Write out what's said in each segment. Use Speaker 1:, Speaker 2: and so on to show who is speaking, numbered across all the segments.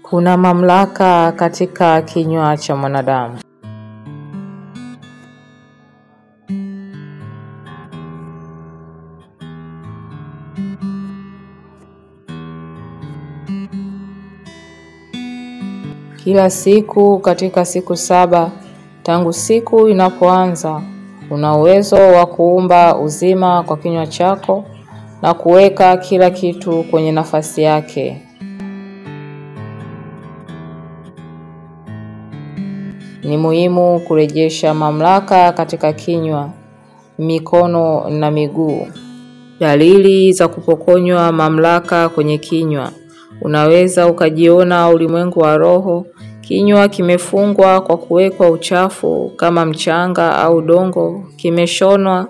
Speaker 1: Kuna mamlaka katika kinywa cha mwanadamu. Kila siku katika siku 7 tangu siku inapoanza, una uwezo wa kuumba uzima kwa kinywa chako na kuweka kila kitu kwenye nafasi yake. Ni muhimu kurejesha mamlaka katika kinywa, mikono na miguu. Dalili za kupokonywa mamlaka kwenye kinywa. Unaweza ukajiona ulimwengu wa roho, kinywa kimefungwa kwa kuwekwa uchafu kama mchanga au dongo, kimeshonwa.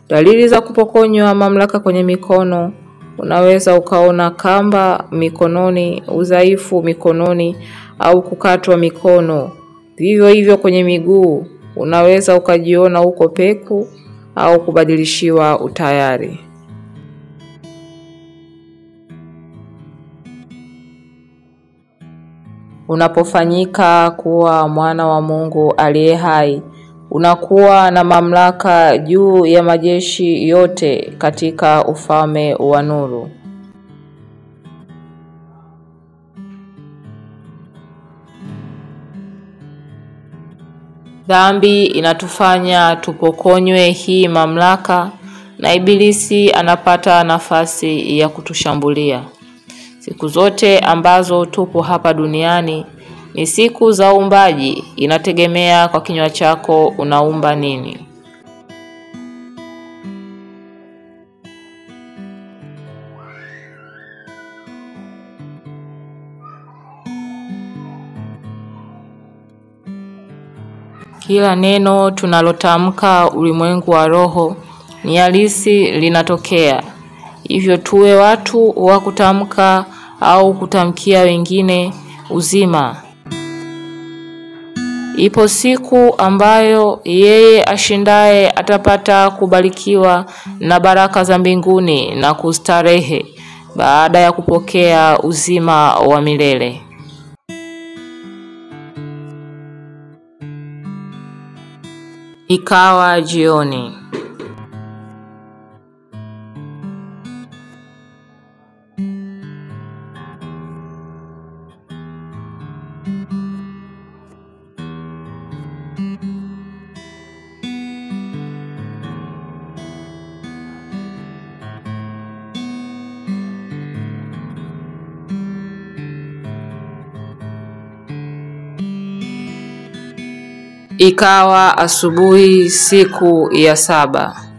Speaker 1: Dalili za kupokonywa mamlaka kwenye mikono. Unaweza ukaona kamba mikononi, udhaifu mikononi au kukatwa mikono. Vivyo hivyo kwenye miguu, unaweza ukajiona uko peku au kubadilishiwa utayari. Unapofanyika kuwa mwana wa Mungu aliye hai, unakuwa na mamlaka juu ya majeshi yote katika ufalme wa nuru. Dhambi inatufanya tupokonywe hii mamlaka na ibilisi anapata nafasi ya kutushambulia. Siku zote ambazo tupo hapa duniani ni siku za uumbaji, inategemea kwa kinywa chako unaumba nini. Kila neno tunalotamka ulimwengu wa roho ni halisi linatokea. Hivyo tuwe watu wa kutamka au kutamkia wengine uzima. Ipo siku ambayo yeye ashindaye atapata kubarikiwa na baraka za mbinguni na kustarehe baada ya kupokea uzima wa milele. Ikawa jioni. Ikawa asubuhi siku ya 7.